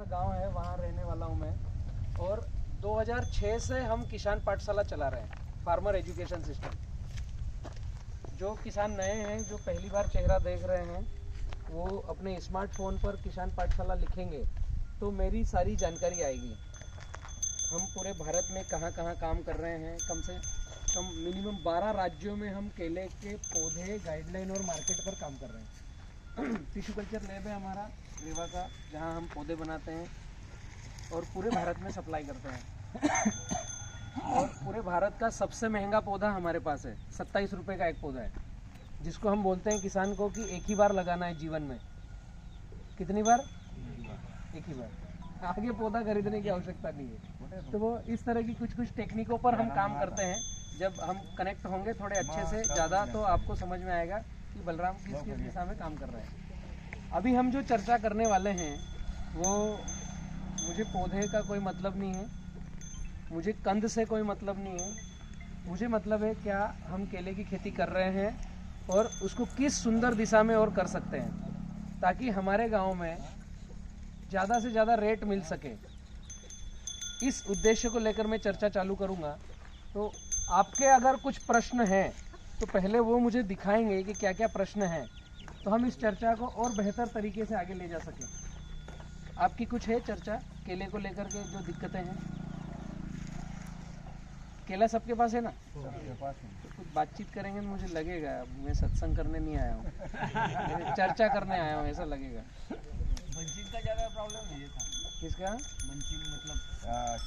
गांव है, वहाँ रहने वाला हूँ मैं। और 2006 से हम किसान पाठशाला चला रहे हैं, फार्मर एजुकेशन सिस्टम। जो किसान नए हैं, जो पहली बार चेहरा देख रहे हैं, वो अपने स्मार्टफोन पर किसान पाठशाला लिखेंगे तो मेरी सारी जानकारी आएगी। हम पूरे भारत में कहाँ कहाँ काम कर रहे हैं, कम से कम मिनिमम 12 राज्यों में हम केले के पौधे, गाइडलाइन और मार्केट पर काम कर रहे हैं। टिश्यू कल्चर लैब है हमारा रेवा का, जहाँ हम पौधे बनाते हैं और पूरे भारत में सप्लाई करते हैं। और पूरे भारत का सबसे महंगा पौधा हमारे पास है, 27 रुपये का एक पौधा है, जिसको हम बोलते हैं किसान को कि एक ही बार लगाना है जीवन में। कितनी बार? एक ही बार। आगे पौधा खरीदने की आवश्यकता नहीं है। तो वो इस तरह की कुछ कुछ टेक्निकों पर हम काम करते हैं। जब हम कनेक्ट होंगे थोड़े अच्छे से ज़्यादा, तो आपको समझ में आएगा कि बलराम किस किस दिशा में काम कर रहे हैं। अभी हम जो चर्चा करने वाले हैं वो, मुझे पौधे का कोई मतलब नहीं है, मुझे कंद से कोई मतलब नहीं है। मुझे मतलब है क्या हम केले की खेती कर रहे हैं और उसको किस सुंदर दिशा में और कर सकते हैं, ताकि हमारे गांव में ज़्यादा से ज़्यादा रेट मिल सके। इस उद्देश्य को लेकर मैं चर्चा चालू करूंगा। तो आपके अगर कुछ प्रश्न हैं तो पहले वो मुझे दिखाएंगे कि क्या क्या प्रश्न हैं, तो हम इस चर्चा को और बेहतर तरीके से आगे ले जा सकें। आपकी कुछ है चर्चा केले को लेकर के, जो दिक्कतें हैं? केला सबके पास है ना? सबके पास है। तो कुछ बातचीत करेंगे तो मुझे लगेगा मैं सत्संग करने नहीं आया हूँ, चर्चा करने आया हूँ, ऐसा लगेगा। बंचिंग का ज़्यादा प्रॉब्लम है ये था। किसका? बंचिंग मतलब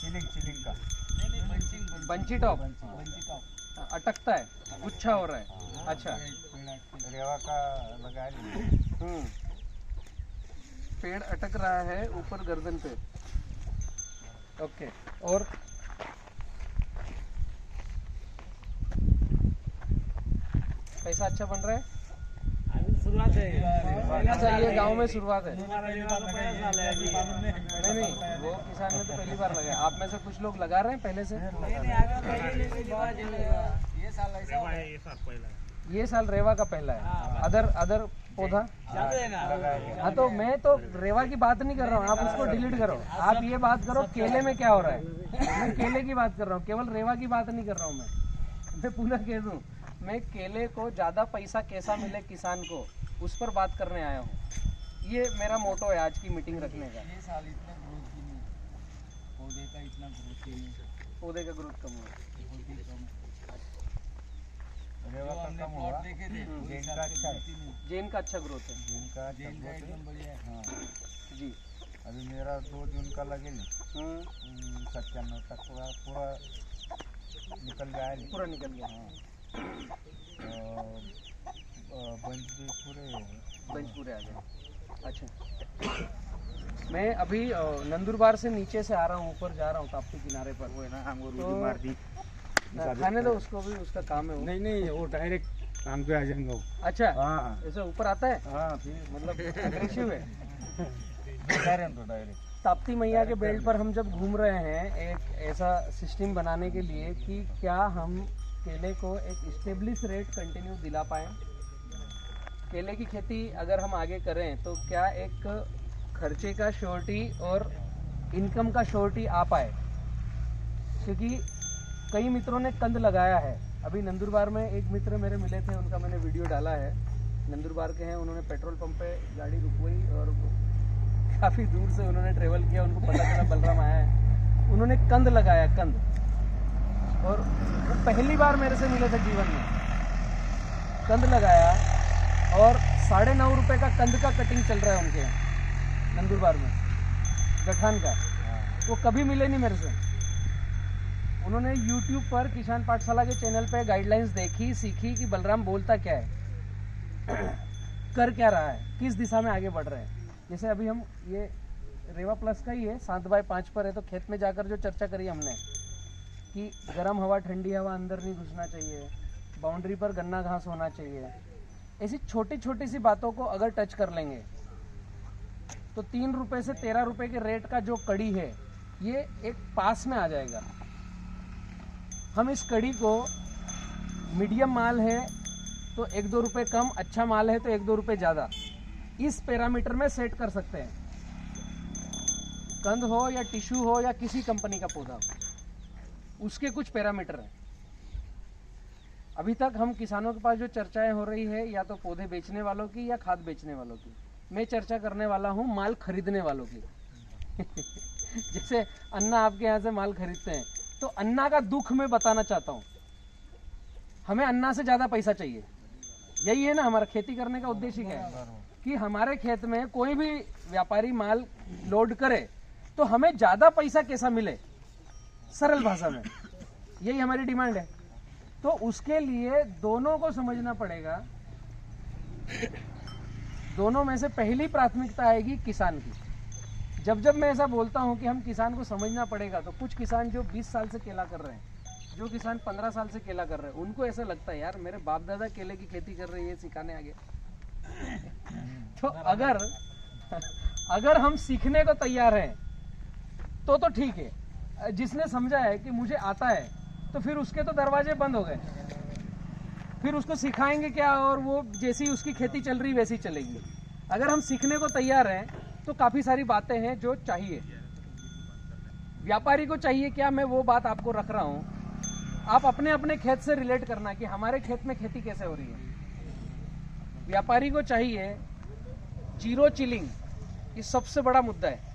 चिलिंग का। नहीं bunching, bunchy top bunchy top अटकता है, गुच्छा हो रहा है। अच्छा, रेवा का लगाया। पेड़ अटक रहा है ऊपर गर्दन पे। ओके, और पैसा अच्छा बन रहा है? शुरुआत है। अच्छा, ये गांव में शुरुआत है। नहीं, वो किसान ने तो पहली बार लगाया। आप में से कुछ लोग लगा रहे हैं पहले से? ये साल रेवा का पहला है। अदर पौधा? हाँ, तो मैं तो रेवा की बात नहीं कर रहा हूँ, आप उसको डिलीट करो। आप ये बात करो केले में क्या हो रहा है। मैं केले की बात कर रहा हूँ, केवल रेवा की बात नहीं कर रहा हूँ। मैं पूरा कह दूँ, मैं केले को ज़्यादा पैसा कैसा मिले किसान को, उस पर बात करने आया हूँ। ये मेरा मोटो है आज की मीटिंग रखने का। ये साल इतना ग्रोथ की नहीं, पौधे का इतना ग्रोथ की नहीं। पौधे का ग्रोथ कम हुआ, बहुत ही कम। रेवा का कम हुआ। देखे थे जेन का अच्छा है, जेन का अच्छा ग्रोथ है। जेन का एकदम बढ़िया है। हाँ जी, अभी मेरा 2 जून का लगे 97 तक पूरा निकल गया है। पूरा निकल गया। हाँ, बंच भी पूरे आ गए। अच्छा, मैं अभी नंदुरबार से नीचे से आ रहा हूँ, ऊपर जा रहा हूँ ताप्ती किनारे पर। वो है ना, हमको तो रूढ़ी मार दी। खाने दो उसको भी, उसका काम है वो। नहीं वो डायरेक्ट काम पे आ जाएंगे वो। अच्छा, हाँ ऐसे ऊपर आता है? हाँ, फिर मतलब एग्रेसिव है। डायरेक्ट ताप्ती मैया के बेल्ट पर हम जब घूम रहे हैं, एक ऐसा सिस्टम बनाने के लिए कि क्या हम केले को एक स्टेब्लिश रेट कंटिन्यू दिला पाएँ। केले की खेती अगर हम आगे करें तो क्या एक खर्चे का श्योरिटी और इनकम का श्योरिटी आ पाए। क्योंकि कई मित्रों ने कंद लगाया है। अभी नंदुरबार में एक मित्र मेरे मिले थे, उनका मैंने वीडियो डाला है। नंदुरबार के हैं, उन्होंने पेट्रोल पंप पे गाड़ी रुकवाई और काफ़ी दूर से उन्होंने ट्रेवल किया, उनको पता चला बलराम आया है। उन्होंने कंद लगाया, कंद, और वो पहली बार मेरे से मिले थे जीवन में। कंद लगाया और 9.5 रुपये का कंद का कटिंग चल रहा है उनके यहाँ नंदुरबार में, गठान का। वो कभी मिले नहीं मेरे से। उन्होंने YouTube पर किसान पाठशाला के चैनल पे गाइडलाइंस देखी, सीखी कि बलराम बोलता क्या है, कर क्या रहा है, किस दिशा में आगे बढ़ रहे हैं। जैसे अभी हम ये रेवा प्लस का ही है, 7x5 पर है। तो खेत में जाकर जो चर्चा करी हमने कि गर्म हवा ठंडी हवा अंदर नहीं घुसना चाहिए, बाउंड्री पर गन्ना घास होना चाहिए, ऐसी छोटी छोटी सी बातों को अगर टच कर लेंगे तो 3 रुपये से 13 रुपये के रेट का जो कड़ी है, ये एक पास में आ जाएगा। हम इस कड़ी को, मीडियम माल है तो 1-2 रुपये कम, अच्छा माल है तो 1-2 रुपये ज़्यादा, इस पैरामीटर में सेट कर सकते हैं। कंद हो या टिश्यू हो या किसी कंपनी का पौधा हो, उसके कुछ पैरामीटर हैं। अभी तक हम किसानों के पास जो चर्चाएं हो रही है या तो पौधे बेचने वालों की या खाद बेचने वालों की, मैं चर्चा करने वाला हूं माल खरीदने वालों की। जैसे अन्ना आपके यहाँ से माल खरीदते हैं, तो अन्ना का दुख मैं बताना चाहता हूँ। हमें अन्ना से ज़्यादा पैसा चाहिए, यही है ना हमारा खेती करने का उद्देश्य क्या है, कि हमारे खेत में कोई भी व्यापारी माल लोड करे तो हमें ज़्यादा पैसा कैसा मिले, सरल भाषा में यही हमारी डिमांड है। तो उसके लिए दोनों को समझना पड़ेगा। दोनों में से पहली प्राथमिकता आएगी किसान की। जब जब मैं ऐसा बोलता हूं कि हम किसान को समझना पड़ेगा, तो कुछ किसान जो 20 साल से केला कर रहे हैं, जो किसान 15 साल से केला कर रहे हैं, उनको ऐसा लगता है यार मेरे बाप दादा केले की खेती कर रहे हैं, ये सिखाने आ गए। तो अगर हम सीखने को तैयार हैं तो ठीक है। जिसने समझा है कि मुझे आता है, तो फिर उसके तो दरवाजे बंद हो गए, फिर उसको सिखाएंगे क्या, और वो जैसी उसकी खेती चल रही वैसी चलेगी। अगर हम सीखने को तैयार हैं तो काफी सारी बातें हैं जो चाहिए। व्यापारी को चाहिए क्या, मैं वो बात आपको रख रहा हूं। आप अपने अपने खेत से रिलेट करना कि हमारे खेत में खेती कैसे हो रही है। व्यापारी को चाहिए जीरो चिलिंग, ये सबसे बड़ा मुद्दा है।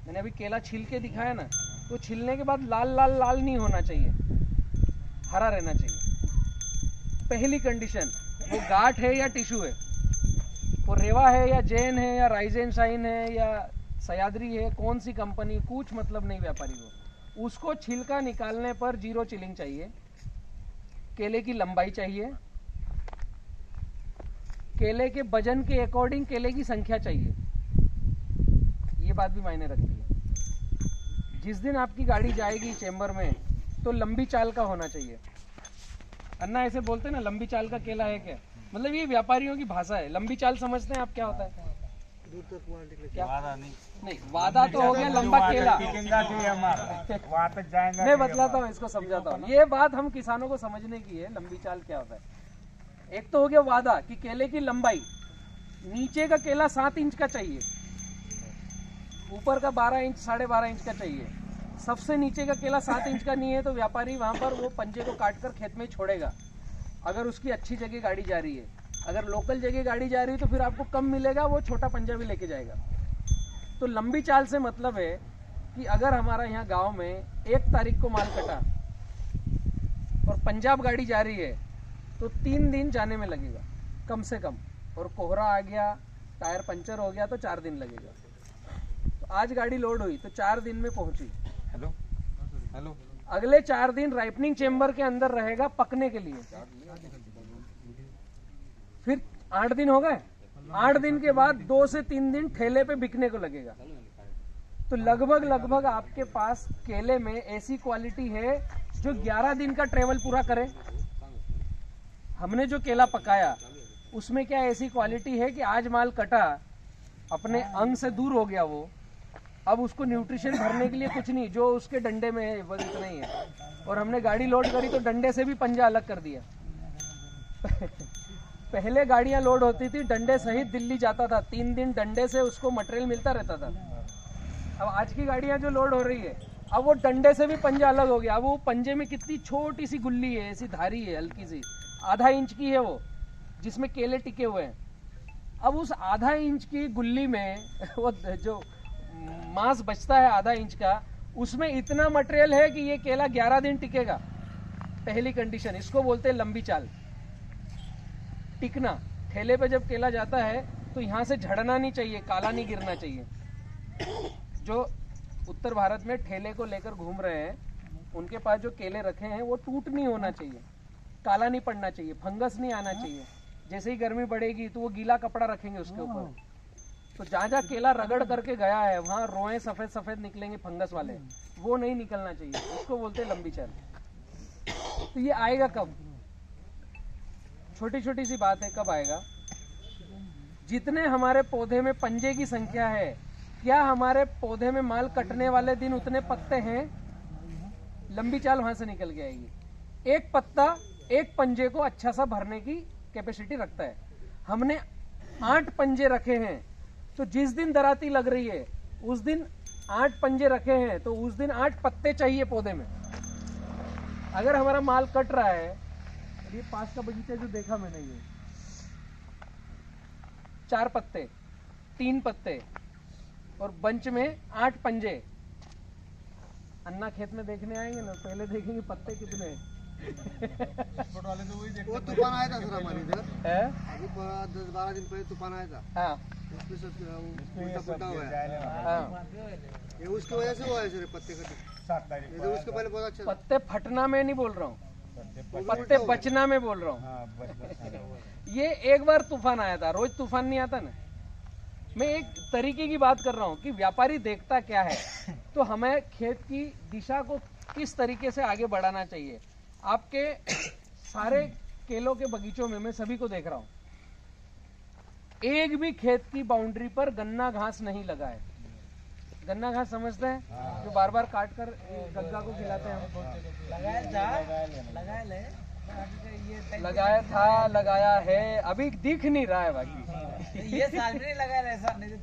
मैंने अभी केला छील के दिखाया ना, तो छीलने के बाद लाल लाल लाल नहीं होना चाहिए, हरा रहना चाहिए। पहली कंडीशन, वो गांठ है या टिश्यू है, वो रेवा है या जैन है या राइजेन शाइन है या सयाद्री है, कौन सी कंपनी, कुछ मतलब नहीं व्यापारी को। उसको छिलका निकालने पर जीरो चिलिंग चाहिए। केले की लंबाई चाहिए, केले के वजन के अकॉर्डिंग केले की संख्या चाहिए, ये बात भी मायने रखती है। जिस दिन आपकी गाड़ी जाएगी चेंबर में, तो लंबी चाल का होना चाहिए। अन्ना ऐसे बोलते हैं ना, लंबी चाल का केला है क्या, मतलब ये व्यापारियों की भाषा है। लंबी चाल समझते हैं आप क्या होता है? दूर तक क्वालिटी क्या? वादा नहीं, वादा तो हो गया लंबा केला। मैं बतलाता हूँ, इसको समझाता हूँ। ये बात हम किसानों को समझने की है, लंबी चाल क्या होता है। एक तो हो गया वादा कि केले की लंबाई, नीचे का केला 7 इंच का चाहिए, ऊपर का 12 इंच 12.5 इंच का चाहिए। सबसे नीचे का केला 7 इंच का नहीं है तो व्यापारी वहां पर वो पंजे को काट कर खेत में छोड़ेगा, अगर उसकी अच्छी जगह गाड़ी जा रही है। अगर लोकल जगह गाड़ी जा रही है तो फिर आपको कम मिलेगा, वो छोटा पंजा भी लेके जाएगा। तो लंबी चाल से मतलब है कि अगर हमारा यहाँ गांव में 1 तारीख को माल कटा और पंजाब गाड़ी जा रही है, तो 3 दिन जाने में लगेगा कम से कम, और कोहरा आ गया, टायर पंचर हो गया तो 4 दिन लगेगा। तो आज गाड़ी लोड हुई तो 4 दिन में पहुंची। हेलो, अगले 4 दिन राइपनिंग चेम्बर के अंदर रहेगा पकने के लिए, फिर 8 दिन हो गए। 8 दिन के बाद 2 से 3 दिन ठेले पे बिकने को लगेगा। तो लगभग आपके पास केले में ऐसी क्वालिटी है जो 11 दिन का ट्रेवल पूरा करे। हमने जो केला पकाया उसमें क्या ऐसी क्वालिटी है कि आज माल कटा, अपने अंग से दूर हो गया वो, अब उसको न्यूट्रिशन भरने के लिए कुछ नहीं, जो उसके डंडे में है बस इतना ही है। और हमने गाड़ी लोड करी तो डंडे से भी पंजा अलग कर दिया। पहले गाड़ियां लोड होती थी डंडे सहित दिल्ली जाता था, 3 दिन डंडे से उसको मटेरियल मिलता रहता था। अब आज की गाड़ियां जो लोड हो रही है, अब वो डंडे से भी पंजा अलग हो गया। अब वो पंजे में कितनी छोटी सी गुल्ली है, ऐसी धारी है हल्की सी, आधा इंच की है वो, जिसमें केले टिके हुए हैं। अब उस आधा इंच की गुल्ली में वो जो मांस बचता है आधा इंच का, उसमें इतना मटेरियल है कि ये केला 11 दिन टिकेगा। पहली कंडीशन, इसको बोलते हैं लंबी चाल, टिकना। ठेले पे जब केला जाता है तो यहाँ से झड़ना नहीं चाहिए, काला नहीं गिरना चाहिए। जो उत्तर भारत में ठेले को लेकर घूम रहे हैं, उनके पास जो केले रखे हैं वो टूट नहीं होना चाहिए, काला नहीं पड़ना चाहिए, फंगस नहीं आना चाहिए। जैसे ही गर्मी बढ़ेगी तो वो गीला कपड़ा रखेंगे उसके ऊपर, तो जहाँ जहाँ केला रगड़ करके गया है वहाँ रोए सफेद सफेद निकलेंगे फंगस वाले, वो नहीं निकलना चाहिए। उसको बोलते हैं लंबी चाल। तो ये आएगा कब? छोटी छोटी सी बात है, कब आएगा? जितने हमारे पौधे में पंजे की संख्या है, क्या हमारे पौधे में माल कटने वाले दिन उतने पत्ते हैं? लंबी चाल वहां से निकल के आएगी। एक पत्ता एक पंजे को अच्छा सा भरने की कैपेसिटी रखता है। हमने 8 पंजे रखे हैं, तो जिस दिन दराती लग रही है उस दिन 8 पंजे रखे हैं तो उस दिन 8 पत्ते चाहिए पौधे में। अगर हमारा माल कट रहा है, ये पास का बगीचा जो देखा मैंने, ये 4 पत्ते, 3 पत्ते और बंच में 8 पंजे। अन्ना खेत में देखने आएंगे ना, पहले देखेंगे पत्ते कितने हैं। वो तूफान आया था सर हमारे इधर, है? अभी 10-12 दिन पहले तूफान आया था, हाँ उसमें सब उल्टा पुल्टा हुआ है। हाँ, ये उसकी वजह से हुआ है सर पत्ते कटे, नहीं तो उसके पहले बहुत अच्छा था। पत्ते फटना में नहीं बोल रहा हूँ, पत्ते बचना में बोल रहा हूँ। ये एक बार तूफान आया था, रोज तूफान नहीं आता ना। मैं एक तरीके की बात कर रहा हूँ कि व्यापारी देखता क्या है, तो हमें खेत की दिशा को किस तरीके से आगे बढ़ाना चाहिए। आपके सारे केलों के बगीचों में मैं सभी को देख रहा हूँ, एक भी खेत की बाउंड्री पर गन्ना घास नहीं लगा है। गन्ना घास समझते हैं, जो बार बार काट कर गग्गा को खिलाते हैं हमको। लगाया था, लगाया है, अभी दिख नहीं रहा है बाकी। ये साल में नहीं लगा ऐसा नहीं तो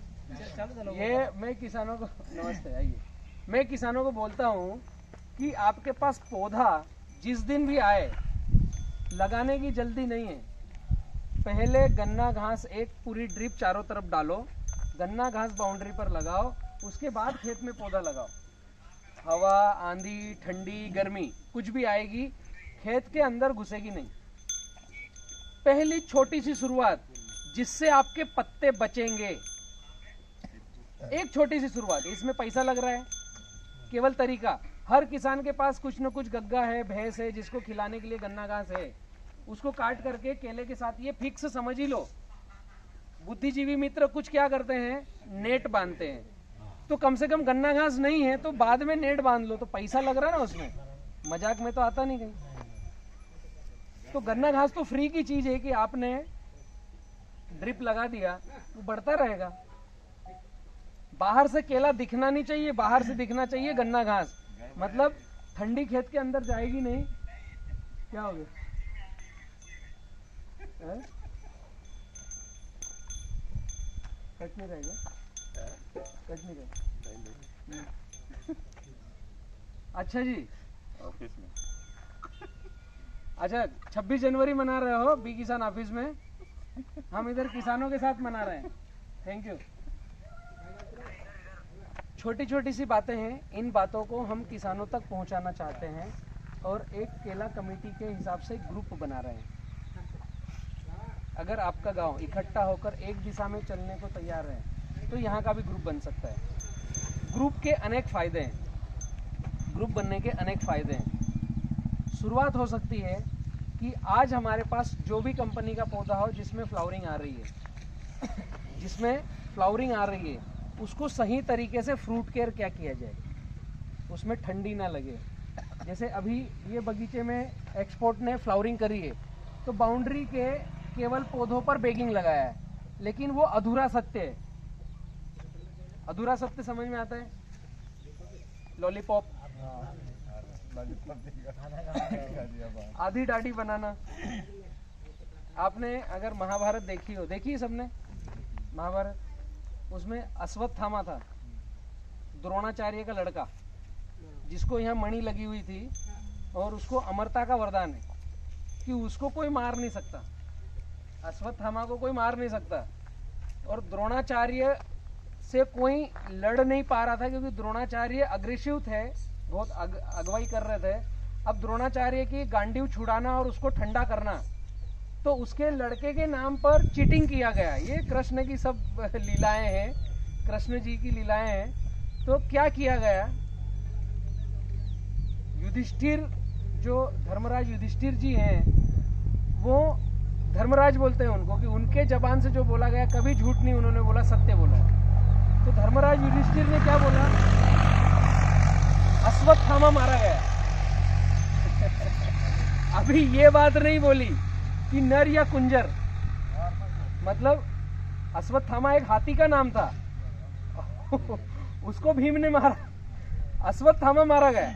चलो ये मैं किसानों को, नमस्ते, आइए, मैं किसानों को बोलता हूँ कि आपके पास पौधा जिस दिन भी आए, लगाने की जल्दी नहीं है। पहले गन्ना घास एक पूरी ड्रिप चारों तरफ डालो, गन्ना घास बाउंड्री पर लगाओ, उसके बाद खेत में पौधा लगाओ। हवा, आंधी, ठंडी, गर्मी कुछ भी आएगी, खेत के अंदर घुसेगी नहीं। पहली छोटी सी शुरुआत जिससे आपके पत्ते बचेंगे, एक छोटी सी शुरुआत, इसमें पैसा लग रहा है, केवल तरीका। हर किसान के पास कुछ न कुछ गग्गा है, भैंस है, जिसको खिलाने के लिए गन्ना घास है, उसको काट करके केले के साथ, ये फिक्स समझ ही लो। बुद्धिजीवी मित्र कुछ क्या करते हैं, नेट बांधते हैं, तो कम से कम गन्ना घास नहीं है तो बाद में नेट बांध लो, तो पैसा लग रहा है ना उसमें, मजाक में तो आता नहीं कहीं। तो गन्ना घास तो फ्री की चीज है कि आपने ड्रिप लगा दिया, वो बढ़ता रहेगा। बाहर से केला दिखना नहीं चाहिए, बाहर से दिखना चाहिए गन्ना घास। मतलब ठंडी खेत के अंदर जाएगी नहीं, क्या हो गया? कट नहीं रहेगा, कट नहीं रहेगा। अच्छा जी, ऑफिस में अच्छा 26 जनवरी मना रहे हो बी किसान ऑफिस में, हम इधर किसानों के साथ मना रहे हैं। Thank you. छोटी छोटी सी बातें हैं, इन बातों को हम किसानों तक पहुंचाना चाहते हैं और एक केला कमेटी के हिसाब से ग्रुप बना रहे हैं। अगर आपका गांव इकट्ठा होकर एक दिशा में चलने को तैयार है तो यहाँ का भी ग्रुप बन सकता है। ग्रुप के अनेक फायदे हैं, ग्रुप बनने के अनेक फायदे हैं। शुरुआत हो सकती है कि आज हमारे पास जो भी कंपनी का पौधा हो जिसमें फ्लावरिंग आ रही है, जिसमें फ्लावरिंग आ रही है, उसको सही तरीके से फ्रूट केयर क्या किया जाए, उसमें ठंडी ना लगे। जैसे अभी ये बगीचे में एक्सपोर्ट ने फ्लावरिंग करी है तो बाउंड्री के केवल पौधों पर बेगिंग लगाया है, लेकिन वो अधूरा सत्य है। अधूरा सत्य समझ में आता है? लॉलीपॉप, आधी डाढ़ी बनाना। आपने अगर महाभारत देखी हो, देखी है सबने महाभारत? उसमें अश्वत्थामा था, द्रोणाचार्य का लड़का, जिसको यहाँ मणि लगी हुई थी और उसको अमरता का वरदान है कि उसको कोई मार नहीं सकता, अश्वत्थामा को कोई मार नहीं सकता। और द्रोणाचार्य से कोई लड़ नहीं पा रहा था क्योंकि द्रोणाचार्य अग्रेसिव थे, बहुत अगुवाई कर रहे थे। अब द्रोणाचार्य की गांडीव छुड़ाना और उसको ठंडा करना, तो उसके लड़के के नाम पर चीटिंग किया गया। ये कृष्ण की सब लीलाएं हैं, कृष्ण जी की लीलाएं हैं। तो क्या किया गया, युधिष्ठिर, जो धर्मराज युधिष्ठिर जी हैं, वो धर्मराज बोलते हैं उनको, कि उनके जबान से जो बोला गया कभी झूठ नहीं उन्होंने बोला, सत्य बोला। तो धर्मराज युधिष्ठिर ने क्या बोला, अश्वत्थामा मारा गया। अभी ये बात नहीं बोली कि नर या कुंजर, मतलब अश्वत्थामा एक हाथी का नाम था उसको भीम ने मारा, अश्वत्थामा मारा गया।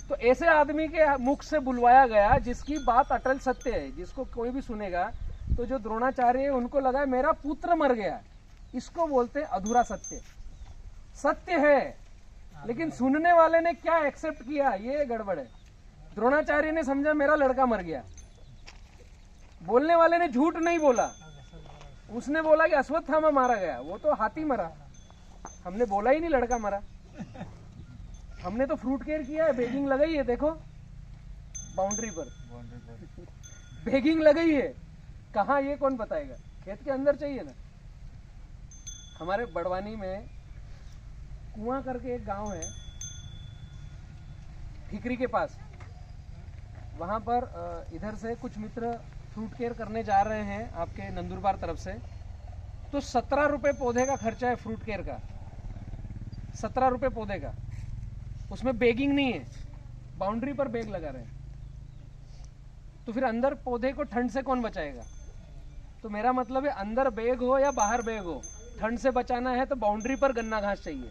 तो ऐसे आदमी के मुख से बुलवाया गया जिसकी बात अटल सत्य है, जिसको कोई भी सुनेगा। तो जो द्रोणाचार्य है उनको लगा मेरा पुत्र मर गया, इसको बोलते हैं अधूरा सत्य। सत्य है, लेकिन सुनने वाले ने क्या एक्सेप्ट किया ये गड़बड़ है। द्रोणाचार्य ने समझा मेरा लड़का मर गया, बोलने वाले ने झूठ नहीं बोला, उसने बोला कि अश्वत्थामा मारा गया, वो तो हाथी मरा, हमने बोला ही नहीं लड़का मरा। हमने तो फ्रूट केयर किया है, बेगिंग लगाई है, देखो बाउंड्री पर बेगिंग लगाई है, कहाँ ये कौन बताएगा, खेत के अंदर चाहिए ना। हमारे बड़वानी में कुआं करके एक गांव है ठिकरी के पास, वहां पर इधर से कुछ मित्र फ्रूट केयर करने जा रहे हैं आपके नंदुरबार तरफ से, तो 17 रुपए पौधे का खर्चा है फ्रूट केयर का, 17 रुपए पौधे का, उसमें बेगिंग नहीं है, बाउंड्री पर बेग लगा रहे हैं। तो फिर अंदर पौधे को ठंड से कौन बचाएगा? तो मेरा मतलब है अंदर बेग हो या बाहर बेग हो, ठंड से बचाना है तो बाउंड्री पर गन्ना घास चाहिए,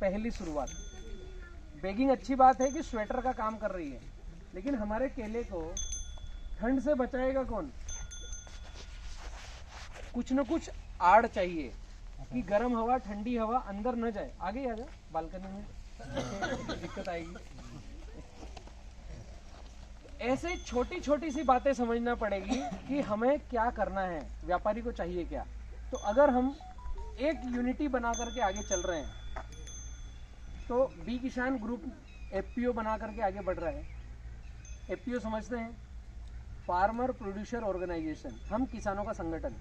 पहली शुरुआत। बेगिंग अच्छी बात है कि स्वेटर का काम कर रही है, लेकिन हमारे केले को ठंड से बचाएगा कौन? कुछ न कुछ आड़ चाहिए कि गर्म हवा ठंडी हवा अंदर न जाए। आगे आ जा, बालकनी में दिक्कत आएगी। ऐसे छोटी छोटी सी बातें समझना पड़ेगी कि हमें क्या करना है, व्यापारी को चाहिए क्या। तो अगर हम एक यूनिटी बना करके आगे चल रहे हैं, तो बी किसान ग्रुप एफपीओ बना करके आगे बढ़ रहा है। एफपीओ समझते हैं, फार्मर प्रोड्यूसर ऑर्गेनाइजेशन, हम किसानों का संगठन।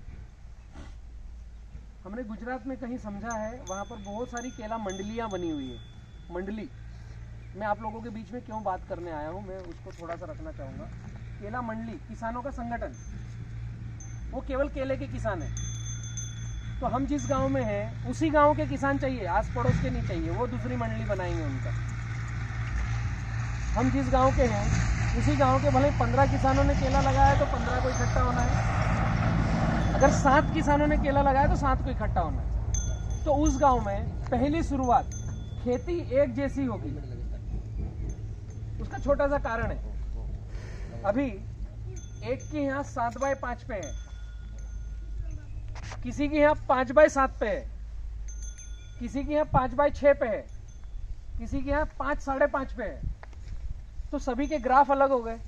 हमने गुजरात में कहीं समझा है, वहाँ पर बहुत सारी केला मंडलियाँ बनी हुई है। मंडली, मैं आप लोगों के बीच में क्यों बात करने आया हूँ, मैं उसको थोड़ा सा रखना चाहूँगा। केला मंडली, किसानों का संगठन, वो केवल केले के किसान हैं। तो हम जिस गांव में हैं उसी गांव के किसान चाहिए, आस पड़ोस के नहीं चाहिए, वो दूसरी मंडली बनाएंगे उनका। हम जिस गांव के हैं उसी गांव के भले 15 किसानों ने केला लगाया तो 15 को इकट्ठा होना है, अगर 7 किसानों ने केला लगाया तो 7 को इकट्ठा होना है। तो उस गांव में पहली शुरुआत खेती एक जैसी होगी। उसका छोटा सा कारण है, अभी एक के यहाँ 7x5 पे है, किसी के यहाँ 5x7 पे है, किसी के यहाँ 5x6 पे है, किसी के यहाँ 5 साढ़े 5 पे है। तो सभी के ग्राफ अलग हो गए।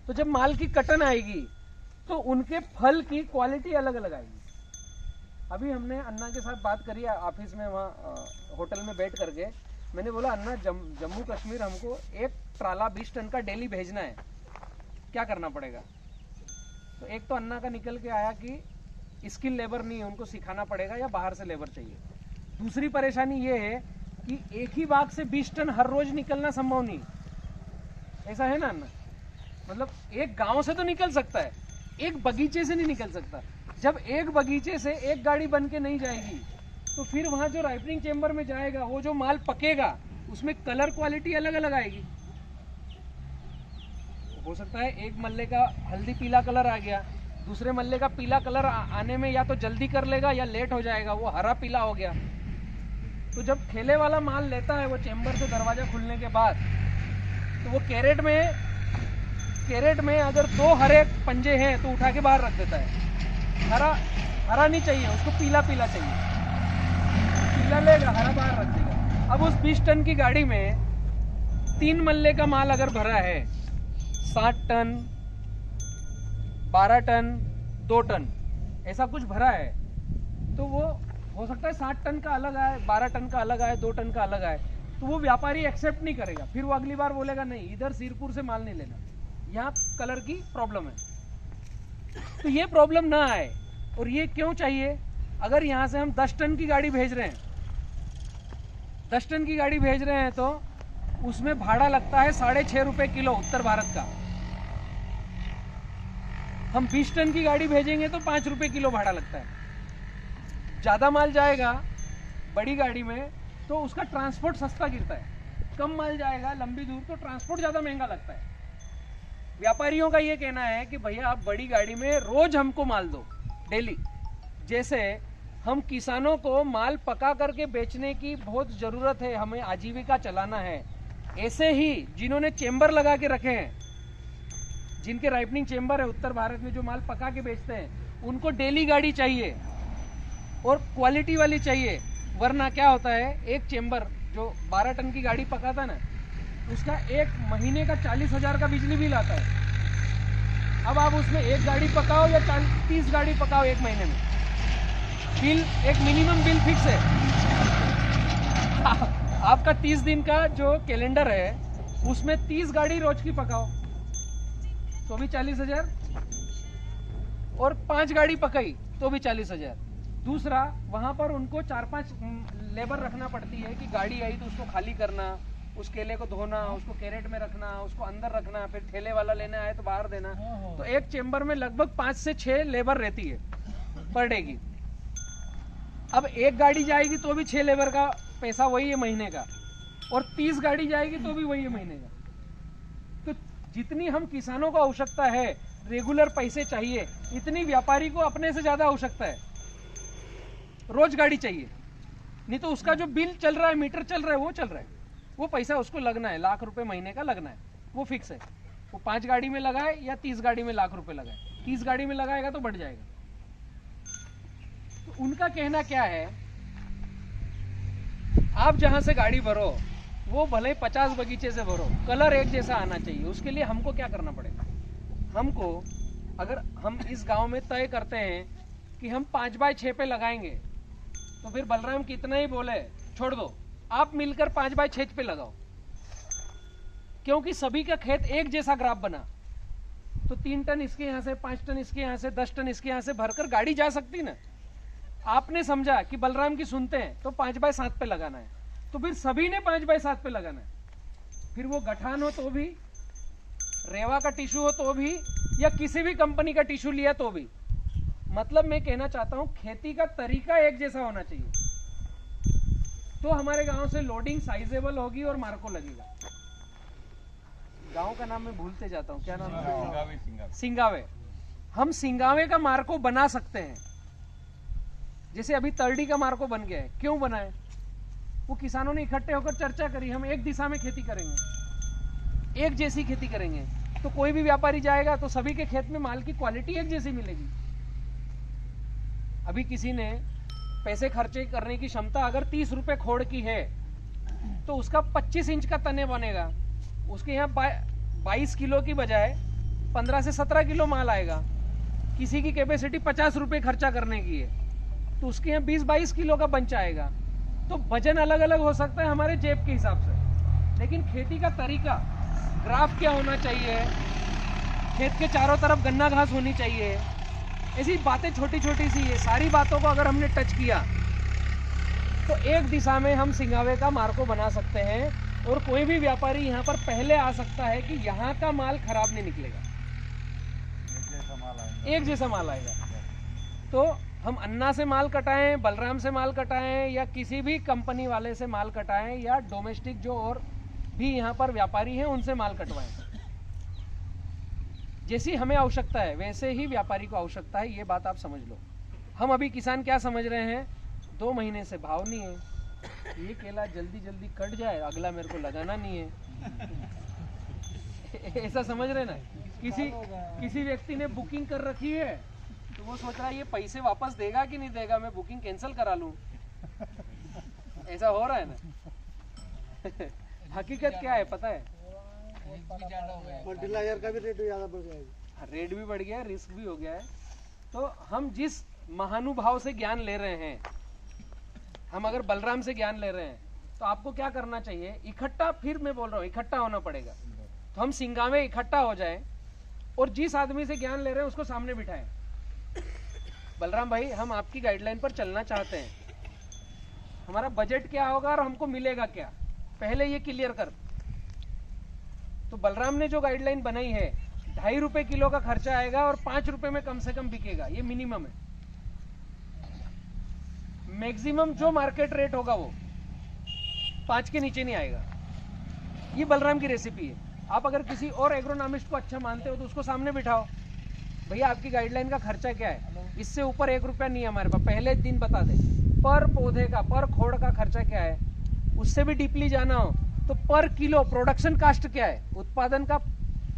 तो जब माल की कटन आएगी तो उनके फल की क्वालिटी अलग अलग आएगी। अभी हमने अन्ना के साथ बात करी ऑफिस में, वहाँ होटल में बैठ करके मैंने बोला, अन्ना जम्मू कश्मीर हमको एक ट्राला 20 टन का डेली भेजना है, क्या करना पड़ेगा? तो एक तो अन्ना का निकल के आया कि स्किल लेबर नहीं है, उनको सिखाना पड़ेगा या बाहर से लेबर चाहिए। दूसरी परेशानी ये है कि एक ही बाग से 20 टन हर रोज निकलना संभव नहीं, ऐसा है ना अन्ना? मतलब एक गांव से तो निकल सकता है, एक बगीचे से नहीं निकल सकता। जब एक बगीचे से एक गाड़ी बन के नहीं जाएगी तो फिर वहां जो राइपनिंग चेम्बर में जाएगा, वो जो माल पकेगा उसमें कलर क्वालिटी अलग अलग आएगी। हो सकता है एक मल्ले का हल्दी पीला कलर आ गया, दूसरे मल्ले का पीला कलर आने में या तो जल्दी कर लेगा या लेट हो जाएगा, वो हरा पीला हो गया। तो जब ठेले वाला माल लेता है वो चेम्बर से दरवाजा खुलने के बाद, तो वो कैरेट में अगर 2 हरे पंजे हैं तो उठा के बाहर रख देता है। हरा नहीं चाहिए उसको, पीला पीला चाहिए, पीला लेगा, हरा बाहर रख देगा। अब उस 20 टन की गाड़ी में 3 मल्ले का माल अगर भरा है, 7 टन 12 टन 2 टन ऐसा कुछ भरा है, तो वो हो सकता है 7 टन का अलग आए, 12 टन का अलग आए, 2 टन का अलग आए, तो वो व्यापारी एक्सेप्ट नहीं करेगा। फिर वो अगली बार बोलेगा नहीं, इधर सिरपुर से माल नहीं लेना, यहाँ कलर की प्रॉब्लम है। तो ये प्रॉब्लम ना आए, और ये क्यों चाहिए? अगर यहाँ से हम 10 टन की गाड़ी भेज रहे हैं, 10 टन की गाड़ी भेज रहे हैं तो उसमें भाड़ा लगता है 6.5 रुपए किलो उत्तर भारत का। हम 20 टन की गाड़ी भेजेंगे तो 5 रुपए किलो भाड़ा लगता है। ज्यादा माल जाएगा बड़ी गाड़ी में तो उसका ट्रांसपोर्ट सस्ता गिरता है, कम माल जाएगा लंबी दूर तो ट्रांसपोर्ट ज्यादा महंगा लगता है। व्यापारियों का ये कहना है कि भैया आप बड़ी गाड़ी में रोज हमको माल दो, डेली। जैसे हम किसानों को माल पका करके बेचने की बहुत जरूरत है, हमें आजीविका चलाना है, ऐसे ही जिन्होंने चेम्बर लगा के रखे हैं, जिनके राइपनिंग चेम्बर है उत्तर भारत में, जो माल पका के बेचते हैं, उनको डेली गाड़ी चाहिए और क्वालिटी वाली चाहिए। वरना क्या होता है, एक चेम्बर जो 12 टन की गाड़ी पकाता ना, उसका एक महीने का 40,000 का बिजली बिल आता है। अब आप उसमें एक गाड़ी पकाओ या 30 गाड़ी पकाओ एक महीने में, बिल एक मिनिमम बिल फिक्स है। आपका 30 दिन का जो कैलेंडर है उसमें 30 गाड़ी रोज की पकाओ तो भी 40,000, और 5 गाड़ी पकाई तो भी 40,000। दूसरा, वहां पर उनको 4-5 लेबर रखना पड़ती है कि गाड़ी आई तो उसको खाली करना, उस केले को धोना, उसको कैरेट में रखना, उसको अंदर रखना, फिर ठेले वाला लेने आए तो बाहर देना। तो एक चेम्बर में लगभग 5 से 6 लेबर रहती है पर डे की। अब एक गाड़ी जाएगी तो भी 6 लेबर का पैसा वही है महीने का, और 30 गाड़ी जाएगी तो भी वही है महीने का। तो जितनी हम किसानों को आवश्यकता है, रेगुलर पैसे चाहिए, इतनी व्यापारी को अपने से ज्यादा आवश्यकता है। रोज गाड़ी चाहिए, नहीं तो उसका जो बिल चल रहा है, मीटर चल रहा है, वो चल रहा है, वो पैसा उसको लगना है, लाख रुपए महीने का लगना है, वो फिक्स है। वो 5 गाड़ी में लगाए या 30 गाड़ी में लाख रुपए लगाए, 30 गाड़ी में लगाएगा तो बढ़ जाएगा। तो उनका कहना क्या है, आप जहां से गाड़ी भरो वो भले 50 बगीचे से भरो, कलर एक जैसा आना चाहिए। उसके लिए हमको क्या करना पड़ेगा, हमको अगर हम इस गांव में तय करते हैं कि हम 5x6 पे लगाएंगे, तो फिर बलराम कितना ही बोले छोड़ दो, आप मिलकर 5x6 पे लगाओ, क्योंकि सभी का खेत एक जैसा ग्राफ बना तो 3 टन इसके यहां से, 5 टन इसके यहां से, 10 टन इसके यहां से भरकर गाड़ी जा सकती ना। आपने समझा कि बलराम की सुनते हैं तो 5x7 पे लगाना है, तो फिर सभी ने 5x7 पे लगाना है। फिर वो गठान हो तो भी, रेवा का टिश्यू हो तो भी, या किसी भी कंपनी का टिश्यू लिया तो भी। मतलब मैं कहना चाहता हूं खेती का तरीका एक जैसा होना चाहिए, तो हमारे गांव से लोडिंग साइजेबल होगी और मार्को लगेगा। गांव का नाम मैं भूलते जाता हूं, क्या नाम है? सिंगावे। हम सिंगावे का मार्को बना सकते हैं, जैसे अभी तरडी का मार्को बन गया है। क्यों बना है? वो किसानों ने इकट्ठे होकर चर्चा करी, हम एक दिशा में खेती करेंगे, एक जैसी खेती करेंगे, तो कोई भी व्यापारी जाएगा तो सभी के खेत में माल की क्वालिटी एक जैसी मिलेगी। अभी किसी ने पैसे खर्चे करने की क्षमता अगर 30 रुपए खोड़ की है तो उसका 25 इंच का तने बनेगा, उसके यहाँ 22 किलो की बजाय 15 से 17 किलो माल आएगा। किसी की कैपेसिटी 50 रुपए खर्चा करने की है तो उसके यहाँ 20-22 किलो का बंच आएगा। तो वजन अलग अलग हो सकता है हमारे जेब के हिसाब से, लेकिन खेती का तरीका, ग्राफ क्या होना चाहिए, खेत के चारों तरफ गन्ना घास होनी चाहिए, ऐसी बातें छोटी छोटी सी है। सारी बातों को अगर हमने टच किया तो एक दिशा में हम सिंगावे का मार्को बना सकते हैं, और कोई भी व्यापारी यहाँ पर पहले आ सकता है कि यहाँ का माल खराब नहीं निकलेगा, एक जैसा माल आएगा। तो हम अन्ना से माल कटाएं, बलराम से माल कटाएं, या किसी भी कंपनी वाले से माल कटाएं, या डोमेस्टिक जो और भी यहाँ पर व्यापारी हैं उनसे माल कटवाएं, जैसी हमें आवश्यकता है वैसे ही व्यापारी को आवश्यकता है। ये बात आप समझ लो। हम अभी किसान क्या समझ रहे हैं, 2 महीने से भाव नहीं है, ये केला जल्दी जल्दी कट जाए, अगला मेरे को लगाना नहीं है। ऐसा समझ रहे ना। किसी व्यक्ति ने बुकिंग कर रखी है तो वो सोच रहा है ये पैसे वापस देगा कि नहीं देगा, मैं बुकिंग कैंसिल करा लूं। ऐसा हो रहा है ना। हकीकत क्या है पता है, फर्टिलाइजर का भी रेट ज्यादा बढ़ गया है, रेट भी बढ़ गया है, रिस्क भी हो गया है। तो हम जिस महानुभाव से ज्ञान ले रहे हैं, हम अगर बलराम से ज्ञान ले रहे हैं तो आपको क्या करना चाहिए, इकट्ठा, फिर मैं बोल रहा हूँ इकट्ठा होना पड़ेगा। तो हम सिंगावे इकट्ठा हो जाए और जिस आदमी से ज्ञान ले रहे हैं उसको सामने बिठाएं। बलराम भाई, हम आपकी गाइडलाइन पर चलना चाहते हैं, हमारा बजट क्या होगा और हमको मिलेगा क्या, पहले ये क्लियर कर। तो बलराम ने जो गाइडलाइन बनाई है, 2.5 रुपए किलो का खर्चा आएगा और 5 रुपए में कम से कम बिकेगा, ये मिनिमम है। मैक्सिमम जो मार्केट रेट होगा वो 5 के नीचे नहीं आएगा। ये बलराम की रेसिपी है। आप अगर किसी और एग्रोनॉमिस्ट को अच्छा मानते हो तो उसको सामने बिठाओ, भैया आपकी गाइडलाइन का खर्चा क्या है, इससे ऊपर 1 रुपया नहीं है हमारे पास, पहले दिन बता दे। पर पौधे का, पर खोड़ का खर्चा क्या है, उससे भी डीपली जाना हो तो पर किलो प्रोडक्शन कास्ट क्या है, उत्पादन का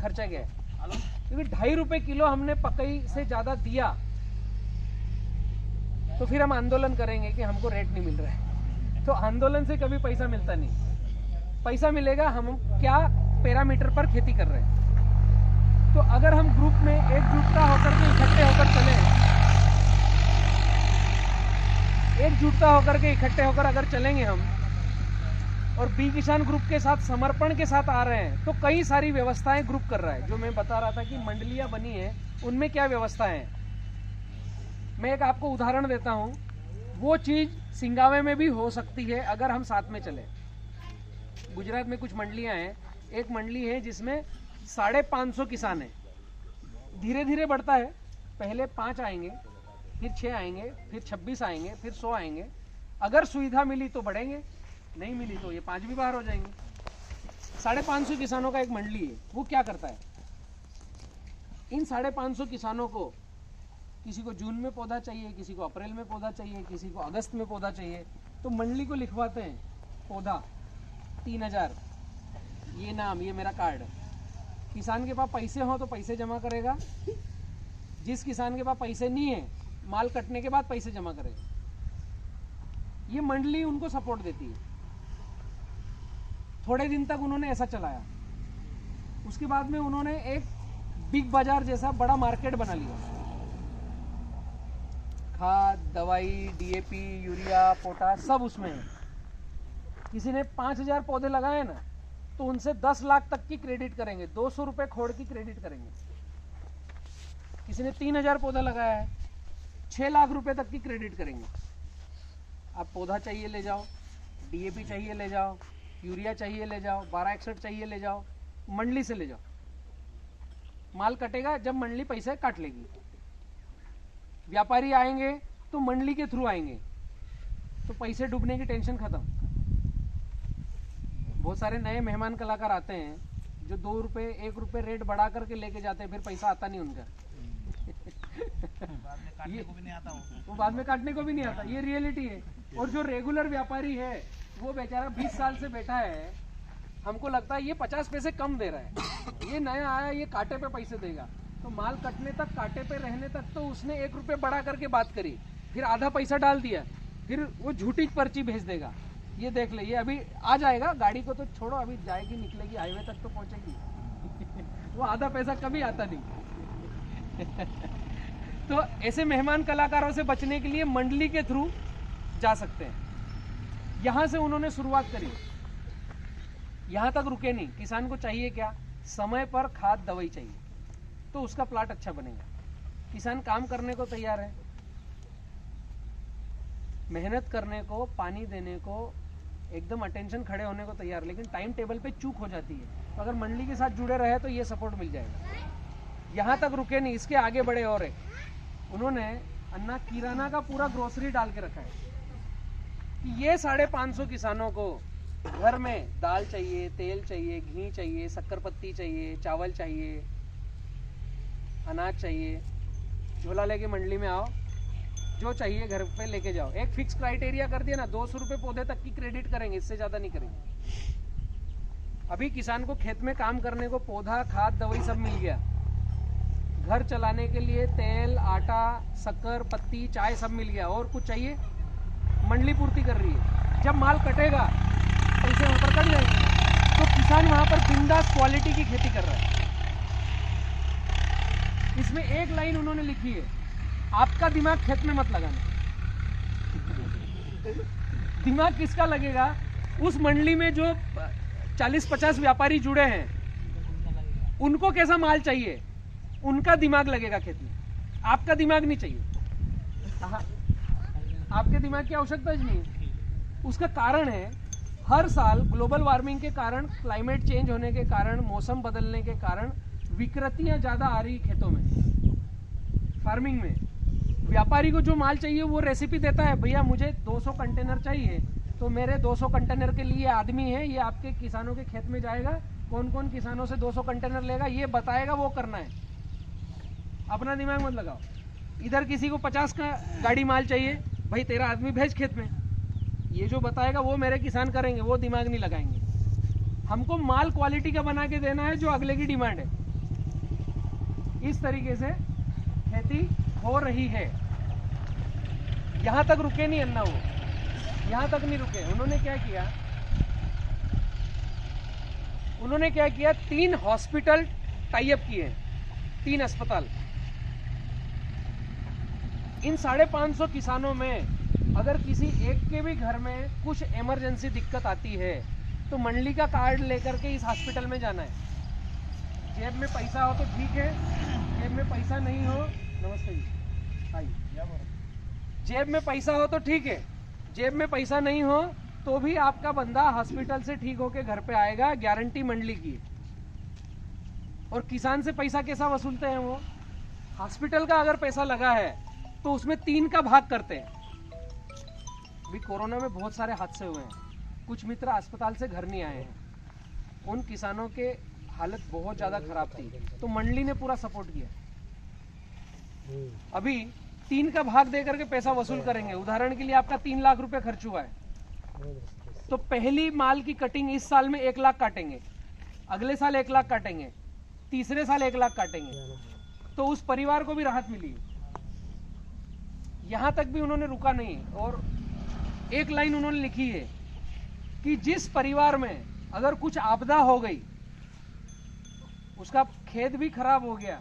खर्चा क्या है। क्योंकि 2.5 रुपए किलो हमने पकई से ज्यादा दिया तो फिर हम आंदोलन करेंगे कि हमको रेट नहीं मिल रहा है। तो आंदोलन से कभी पैसा मिलता नहीं। पैसा मिलेगा हम क्या पैरामीटर पर खेती कर रहे हैं। तो अगर हम ग्रुप में एकजुटता होकर के इकट्ठे होकर अगर चलेंगे हम, और बी किसान ग्रुप के साथ समर्पण के साथ आ रहे हैं, तो कई सारी व्यवस्थाएं ग्रुप कर रहा है। जो मैं बता रहा था कि मंडलियां बनी है, उनमें क्या व्यवस्था है, मैं एक आपको उदाहरण देता हूं। वो चीज सिंगावे में भी हो सकती है अगर हम साथ में चले। गुजरात में कुछ मंडलियां हैं, एक मंडली है जिसमें 550 किसान है। धीरे धीरे बढ़ता है, पहले 5 आएंगे, फिर 6 आएंगे, फिर 26 आएंगे, फिर 100 आएंगे। अगर सुविधा मिली तो बढ़ेंगे, नहीं मिली तो ये 5 भी बाहर हो जाएंगे। 550 किसानों का एक मंडली है। वो क्या करता है, इन 550 किसानों को, किसी को जून में पौधा चाहिए, किसी को अप्रैल में पौधा चाहिए, किसी को अगस्त में पौधा चाहिए, तो मंडली को लिखवाते हैं पौधा 3000, ये नाम, ये मेरा कार्ड। किसान के पास पैसे हो तो पैसे जमा करेगा, जिस किसान के पास पैसे नहीं है माल कटने के बाद पैसे जमा करेगा। ये मंडली उनको सपोर्ट देती है। थोड़े दिन तक उन्होंने ऐसा चलाया। उसके बाद में उन्होंने एक बिग बाजार जैसा बड़ा मार्केट बना लिया। खाद, दवाई, डीएपी, यूरिया, पोटाश सब उसमें है। किसी ने 5000 पौधे लगाए ना, तो उनसे 10 लाख तक की क्रेडिट करेंगे, 200 रुपए खोड़ की क्रेडिट करेंगे। किसी ने 3000 पौधा लगाया है, 6 लाख रुपए तक की क्रेडिट करेंगे। आप पौधा चाहिए ले जाओ, डीएपी चाहिए ले जाओ, यूरिया चाहिए ले जाओ, 1261 चाहिए ले जाओ, मंडली से ले जाओ। माल कटेगा जब मंडली पैसे काट लेगी। व्यापारी आएंगे तो मंडली के थ्रू आएंगे, तो पैसे डूबने की टेंशन खत्म। बहुत सारे नए मेहमान कलाकार आते हैं जो 2 रुपए 1 रुपए रेट बढ़ा करके लेके जाते हैं, फिर पैसा आता नहीं उनका। वो बाद में काटने को भी नहीं आता, ये रियलिटी है। और जो रेगुलर व्यापारी है वो बेचारा 20 साल से बैठा है, हमको लगता है ये 50 पैसे कम दे रहा है, ये नया आया ये कांटे पे पैसे देगा। तो माल कटने तक, कांटे पे रहने तक तो उसने 1 रुपए बढ़ा करके बात करी, फिर आधा पैसा डाल दिया, फिर वो झूठी पर्ची भेज देगा। ये देख ले, ये अभी आ जाएगा, गाड़ी को तो छोड़ो, अभी जाएगी, निकलेगी, हाईवे तक तो पहुंचेगी। वो आधा पैसा कभी आता नहीं। तो ऐसे मेहमान कलाकारों से बचने के लिए मंडली के थ्रू जा सकते हैं। यहां से उन्होंने शुरुआत करी, यहां तक रुके नहीं। किसान को चाहिए क्या, समय पर खाद दवाई चाहिए, तो उसका प्लाट अच्छा बनेगा। किसान काम करने को तैयार है, मेहनत करने को, पानी देने को, एकदम अटेंशन खड़े होने को तैयार, लेकिन टाइम टेबल पे चूक हो जाती है। तो अगर मंडली के साथ जुड़े रहे तो ये सपोर्ट मिल जाएगा। यहाँ तक रुके नहीं, इसके आगे बढ़े। और एक उन्होंने अन्ना किराना का पूरा ग्रोसरी डाल के रखा है कि ये 550 किसानों को घर में दाल चाहिए, तेल चाहिए, घी चाहिए, शक्कर पत्ती चाहिए, चावल चाहिए, अनाज चाहिए, झोला लेके मंडली में आओ, जो चाहिए घर पे लेके जाओ। एक फिक्स क्राइटेरिया कर दिया ना, 200 रुपए पौधे तक की क्रेडिट करेंगे, इससे ज्यादा नहीं करेंगे। अभी किसान को खेत में काम करने को पौधा, खाद, दवाई सब मिल गया, घर चलाने के लिए तेल, आटा, शक्कर, पत्ती, चाय सब मिल गया, और कुछ चाहिए, मंडली पूर्ति कर रही है। जब माल कटेगा पैसे वहां पर कट जाएंगे, तो किसान वहां पर बिंदास क्वालिटी की खेती कर रहा है। इसमें एक लाइन उन्होंने लिखी है, आपका दिमाग खेत में मत लगाना। दिमाग किसका लगेगा, उस मंडली में जो 40-50 व्यापारी जुड़े हैं, उनको कैसा माल चाहिए, उनका दिमाग लगेगा खेत में, आपका दिमाग नहीं चाहिए। आपके दिमाग की आवश्यकता ही नहीं है। उसका कारण है, हर साल ग्लोबल वार्मिंग के कारण, क्लाइमेट चेंज होने के कारण, मौसम बदलने के कारण विकृतियां ज्यादा आ रही खेतों में, फार्मिंग में। व्यापारी को जो माल चाहिए वो रेसिपी देता है, भैया मुझे 200 कंटेनर चाहिए, तो मेरे 200 कंटेनर के लिए आदमी है, ये आपके किसानों के खेत में जाएगा, कौन कौन किसानों से 200 कंटेनर लेगा ये बताएगा, वो करना है। अपना दिमाग मत लगाओ। इधर किसी को 50 का गाड़ी माल चाहिए, भाई तेरा आदमी भेज खेत में, ये जो बताएगा वो मेरे किसान करेंगे, वो दिमाग नहीं लगाएंगे। हमको माल क्वालिटी का बना के देना है जो अगले की डिमांड है। इस तरीके से खेती हो रही है। यहां तक रुके नहीं अन्ना वो, यहाँ तक नहीं रुके, उन्होंने क्या किया 3 हॉस्पिटल टाई अप किए, 3 अस्पताल। इन 550 किसानों में अगर किसी एक के भी घर में कुछ इमरजेंसी दिक्कत आती है तो मंडली का कार्ड लेकर के इस हॉस्पिटल में जाना है। जेब में पैसा हो तो ठीक है, जेब में पैसा नहीं हो, नमस्ते जी, आइए, जेब में पैसा हो तो ठीक है, जेब में पैसा नहीं हो तो भी आपका बंदा हॉस्पिटल से ठीक होके घर पे आएगा, गारंटी मंडली की। और किसान से पैसा कैसा वसूलते हैं वो? हॉस्पिटल का अगर पैसा लगा है तो उसमें 3 का भाग करते हैं। अभी कोरोना में बहुत सारे हादसे हुए हैं, कुछ मित्र अस्पताल से घर नहीं आए हैं, उन किसानों के हालत बहुत ज्यादा खराब थी, तो मंडली ने पूरा सपोर्ट किया। अभी 3 का भाग दे करके पैसा वसूल करेंगे। उदाहरण के लिए आपका 3 लाख रुपए खर्च हुआ है, तो पहली माल की कटिंग इस साल में 1 लाख काटेंगे, अगले साल 1 लाख काटेंगे, तीसरे साल 1 लाख काटेंगे, तो उस परिवार को भी राहत मिली। यहां तक भी उन्होंने रुका नहीं और एक लाइन उन्होंने लिखी है कि जिस परिवार में अगर कुछ आपदा हो गई, उसका खेत भी खराब हो गया,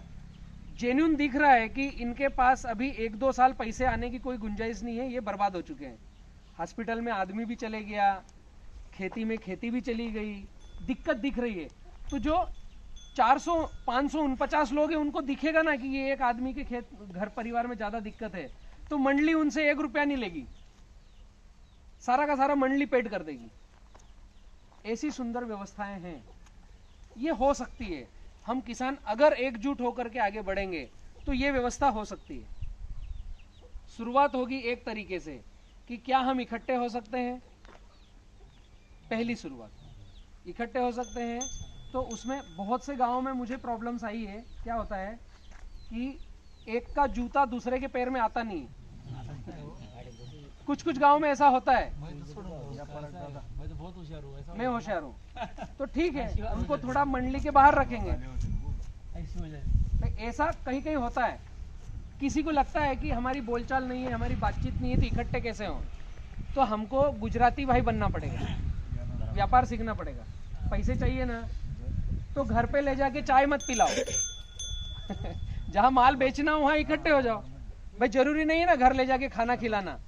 जेन्युइन दिख रहा है कि इनके पास अभी 1-2 साल पैसे आने की कोई गुंजाइश नहीं है, ये बर्बाद हो चुके हैं। हॉस्पिटल में आदमी भी चले गया, खेती में खेती भी चली गई, दिक्कत दिख रही है, तो जो 400, 500, 49 लोग हैं उनको दिखेगा ना कि ये एक आदमी के खेत घर परिवार में ज्यादा दिक्कत है, तो मंडली उनसे 1 रुपया नहीं लेगी, सारा का सारा मंडली पेड कर देगी। ऐसी सुंदर व्यवस्थाएं हैं, ये हो सकती है। हम किसान अगर एकजुट होकर के आगे बढ़ेंगे तो ये व्यवस्था हो सकती है। शुरुआत होगी एक तरीके से कि क्या हम इकट्ठे हो सकते हैं, पहली शुरुआत इकट्ठे हो सकते हैं। तो उसमें बहुत से गांवों में मुझे प्रॉब्लम्स आई है। क्या होता है कि एक का जूता दूसरे के पैर में आता नहीं, कुछ गांव में ऐसा होता है। मैं होशियार हूँ तो ठीक है, उनको थोड़ा मंडली के बाहर रखेंगे। ऐसा कहीं कहीं होता है, किसी को लगता है कि हमारी बोलचाल नहीं है, हमारी बातचीत नहीं है, तो इकट्ठे कैसे हों? तो हमको गुजराती भाई बनना पड़ेगा, व्यापार सीखना पड़ेगा। पैसे चाहिए ना, तो घर पे ले जाके चाय मत पिलाओ जहां माल बेचना हो वहां इकट्ठे हो जाओ। भाई जरूरी नहीं है ना घर ले जाके खाना खिलाना,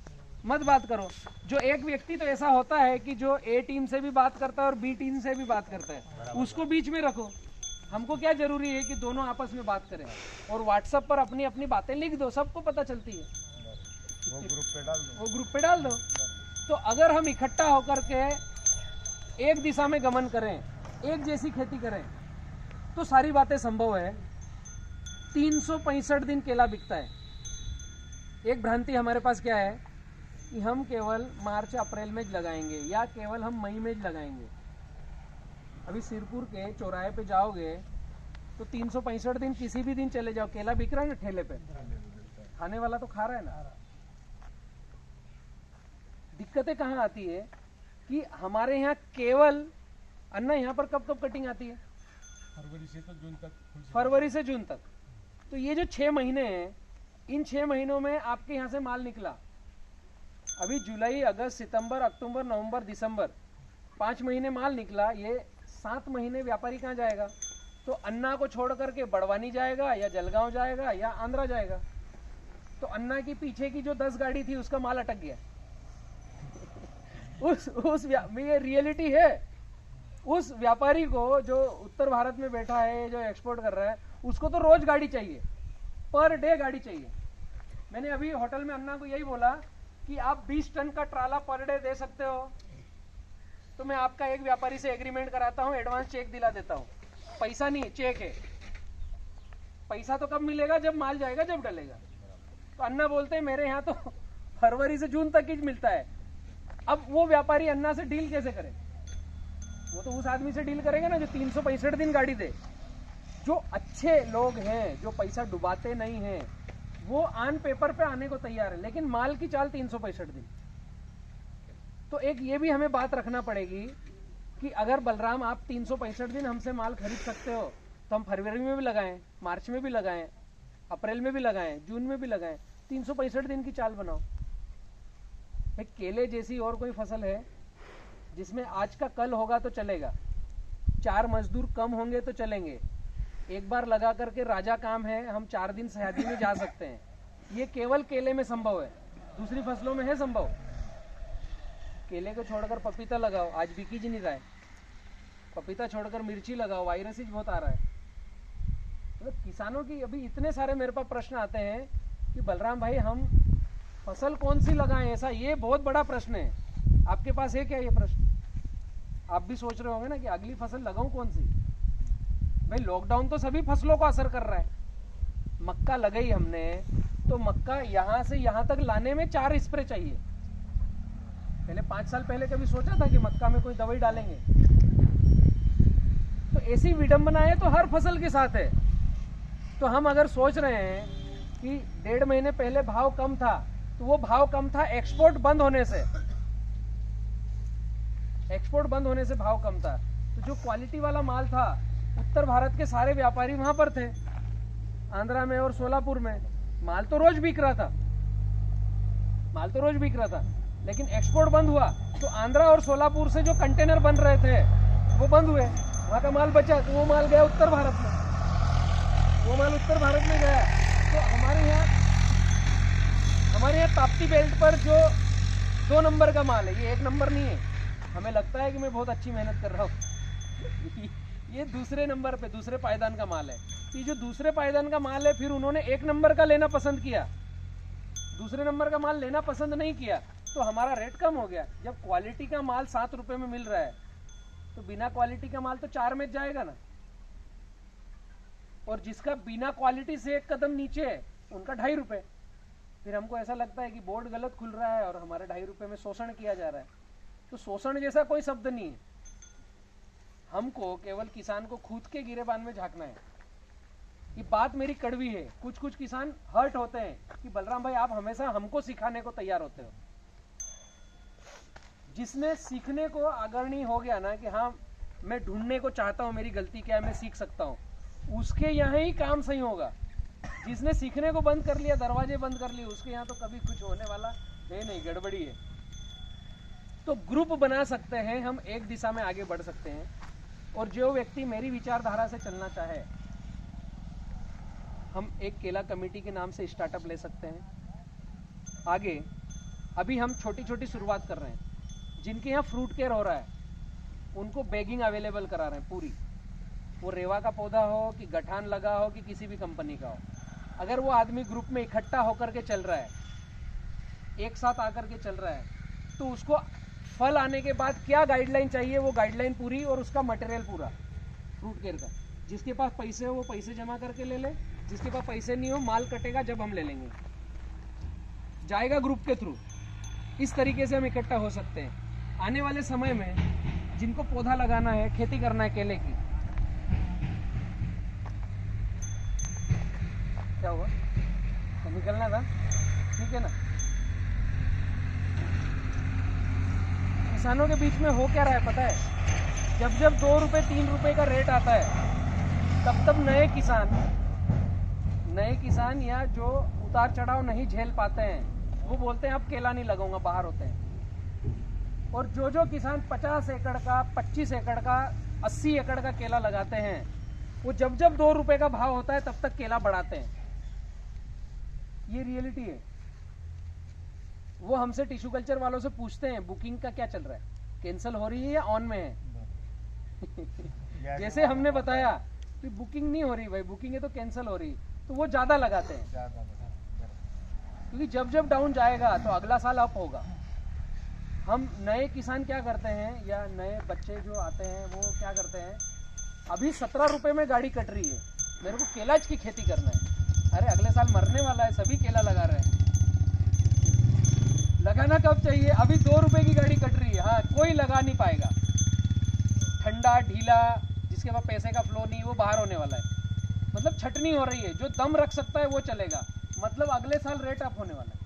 मत बात करो। जो एक व्यक्ति तो ऐसा होता है कि जो ए टीम से भी बात करता है और बी टीम से भी बात करता है, उसको बीच में रखो। हमको क्या जरूरी है कि दोनों आपस में बात करें, और व्हाट्सएप पर अपनी अपनी बातें लिख दो, सबको पता चलती है, वो ग्रुप पे डाल दो। तो अगर हम इकट्ठा होकर के एक दिशा में गमन करें, एक जैसी खेती करें, तो सारी बातें संभव है। 365 दिन केला बिकता है। एक भ्रांति हमारे पास क्या है कि हम केवल मार्च अप्रैल में लगाएंगे या केवल हम मई में लगाएंगे। अभी सिरपुर के चौराहे पे जाओगे तो 365 दिन किसी भी दिन चले जाओ, केला बिक रहा है ना ठेले पे, खाने वाला तो खा रहा है ना। दिक्कतें कहाँ आती है कि हमारे यहाँ केवल अन्ना, यहाँ पर कब कब कटिंग आती है? फरवरी से जून तक। तो ये जो 6 महीने हैं, इन 6 महीनों में आपके यहाँ से माल निकला। अभी जुलाई, अगस्त, सितंबर, अक्टूबर, नवंबर, दिसंबर 5 महीने माल निकला। ये 7 महीने व्यापारी कहाँ जाएगा? तो अन्ना को छोड़ करके बड़वानी जाएगा या जलगांव जाएगा या आंध्रा जाएगा। तो अन्ना की पीछे की जो 10 गाड़ी थी उसका माल अटक गया ये रियलिटी है। उस व्यापारी को जो उत्तर भारत में बैठा है, जो एक्सपोर्ट कर रहा है, उसको तो रोज गाड़ी चाहिए, पर डे गाड़ी चाहिए। मैंने अभी होटल में अन्ना को यही बोला कि आप 20 टन का ट्राला पर डे दे सकते हो तो मैं आपका एक व्यापारी से एग्रीमेंट कराता हूँ, एडवांस चेक दिला देता हूँ। पैसा नहीं, चेक है। पैसा तो कब मिलेगा? जब माल जाएगा, जब डलेगा। तो अन्ना बोलते हैं मेरे यहाँ तो फरवरी से जून तक ही मिलता है। अब वो व्यापारी अन्ना से डील कैसे करे? वो तो उस आदमी से डील करेगा ना जो 365 दिन गाड़ी दे। जो अच्छे लोग हैं, जो पैसा डुबाते नहीं हैं, वो ऑन पेपर पे आने को तैयार है, लेकिन माल की चाल 365 दिन। तो एक ये भी हमें बात रखना पड़ेगी कि अगर बलराम आप 365 दिन हमसे माल खरीद सकते हो तो हम फरवरी में भी लगाएं, मार्च में भी लगाएं, अप्रैल में भी लगाएं, जून में भी लगाएं। 365 दिन की चाल बनाओ। भाई केले जैसी और कोई फसल है जिसमें आज का कल होगा तो चलेगा, 4 मजदूर कम होंगे तो चलेंगे, एक बार लगा करके राजा काम है, हम 4 दिन शादी में जा सकते हैं। ये केवल केले में संभव है, दूसरी फसलों में है संभव? केले को छोड़कर पपीता लगाओ, आज बिकी जी नहीं रहा है। पपीता छोड़कर मिर्ची लगाओ, वायरस ही बहुत आ रहा है। मतलब किसानों की अभी इतने सारे मेरे पास प्रश्न आते हैं कि बलराम भाई हम फसल कौन सी लगाएं, ऐसा ये बहुत बड़ा प्रश्न है। आपके पास है क्या ये प्रश्न? आप भी सोच रहे होंगे ना कि अगली फसल लगाऊं कौन सी। भाई लॉकडाउन तो सभी फसलों को असर कर रहा है। मक्का लगाई हमने तो मक्का यहाँ से यहाँ तक लाने में 4 स्प्रे चाहिए। पहले 5 साल पहले कभी सोचा था कि मक्का में कोई दवाई डालेंगे? तो ऐसी विडंबना है तो हर फसल के साथ है। तो हम अगर सोच रहे हैं कि 1.5 महीने पहले भाव कम था, तो वो भाव कम था एक्सपोर्ट बंद होने से। एक्सपोर्ट बंद होने से भाव कम था। तो जो क्वालिटी वाला माल था, उत्तर भारत के सारे व्यापारी वहां पर थे, आंध्रा में और सोलापुर में। माल तो रोज बिक रहा था, माल तो रोज बिक रहा था, लेकिन एक्सपोर्ट बंद हुआ तो आंध्रा और सोलापुर से जो कंटेनर बन रहे थे वो बंद हुए। वहां का माल बचा तो वो माल गया उत्तर भारत में, वो माल उत्तर भारत में गया। तो हमारे यहाँ ताप्ती बेल्ट पर जो 2 नंबर का माल है, ये 1 नंबर नहीं है। हमें लगता है कि मैं बहुत अच्छी मेहनत कर रहा हूँ। ये दूसरे नंबर पे, दूसरे पायदान का माल है। ये जो दूसरे पायदान का माल है, फिर उन्होंने 1 नंबर का लेना पसंद किया, दूसरे नंबर का माल लेना पसंद नहीं किया, तो हमारा रेट कम हो गया। जब क्वालिटी का माल 7 रुपए में मिल रहा है, तो बिना क्वालिटी का माल तो 4 में जाएगा ना। और जिसका बिना क्वालिटी से 1 कदम नीचे है, उनका 2.5 रुपए। फिर हमको ऐसा लगता है कि बोर्ड गलत खुल रहा है और हमारे 2.5 रुपए में शोषण किया जा रहा है। तो शोषण जैसा कोई शब्द नहीं है। हमको केवल किसान को खुद के गिरेबान में झांकना है। ये बात मेरी कड़वी है। कुछ कुछ किसान हर्ट होते हैं कि बलराम भाई आप हमेशा हमको सिखाने को तैयार होते हो। जिसने सीखने को अग्रणी हो गया ना कि हाँ मैं ढूंढने को चाहता हूँ मेरी गलती क्या है, मैं सीख सकता हूँ, उसके यहाँ ही काम सही होगा। जिसने सीखने को बंद कर लिया, दरवाजे बंद कर लिए, उसके यहाँ तो कभी कुछ होने वाला है नहीं, गड़बड़ी है। तो ग्रुप बना सकते हैं हम, एक दिशा में आगे बढ़ सकते हैं। और जो व्यक्ति मेरी विचारधारा से चलना चाहे, हम एक केला कमेटी के नाम से स्टार्टअप ले सकते हैं। आगे अभी हम छोटी छोटी शुरुआत कर रहे हैं। जिनके यहाँ फ्रूट केयर हो रहा है उनको बैगिंग अवेलेबल करा रहे हैं पूरी। वो रेवा का पौधा हो कि गठान लगा हो कि किसी भी कंपनी का हो, अगर वो आदमी ग्रुप में इकट्ठा होकर के चल रहा है, एक साथ आकर के चल रहा है, तो उसको फल आने के बाद क्या गाइडलाइन चाहिए, वो गाइडलाइन पूरी और उसका मटेरियल पूरा फ्रूट केयर का। जिसके पास पैसे हो वो पैसे जमा करके ले ले, जिसके पास पैसे नहीं हो माल कटेगा जब हम ले लेंगे, जाएगा ग्रुप के थ्रू। इस तरीके से हम इकट्ठा हो सकते हैं। आने वाले समय में जिनको पौधा लगाना है, खेती करना है केले की, क्या हुआ तो निकलना था, ठीक है ना। किसानों के बीच में हो क्या रहा है पता है? जब जब 2 रुपए 3 रुपए का रेट आता है, तब तब नए किसान या जो उतार चढ़ाव नहीं झेल पाते हैं, वो बोलते हैं अब केला नहीं लगाऊंगा, बाहर होते हैं। और जो किसान 50 एकड़ का, 25 एकड़ का, 80 एकड़ का केला लगाते हैं, वो जब जब 2 रुपए का भाव होता है तब तक केला बढ़ाते हैं। ये रियलिटी है। वो हमसे टिश्यू कल्चर वालों से पूछते हैं बुकिंग का क्या चल रहा है, कैंसिल हो रही है या ऑन में है। जैसे हमने बताया कि बुकिंग नहीं हो रही भाई, बुकिंग है तो कैंसिल हो रही, तो वो ज्यादा लगाते हैं। क्योंकि जब जब डाउन जाएगा तो अगला साल अप होगा। हम नए किसान क्या करते हैं, या नए बच्चे जो आते हैं वो क्या करते हैं, अभी 17 रुपए में गाड़ी कट रही है, मेरे को केलाज की खेती करना है। अरे अगले साल मरने वाला है, सभी केला लगा रहे हैं। लगाना कब चाहिए? अभी 2 रुपए की गाड़ी कट रही है, हाँ कोई लगा नहीं पाएगा। ठंडा ढीला, जिसके पास पैसे का फ्लो नहीं, वो बाहर होने वाला है। मतलब छटनी हो रही है, जो दम रख सकता है वो चलेगा। मतलब अगले साल रेट अप होने वाला है।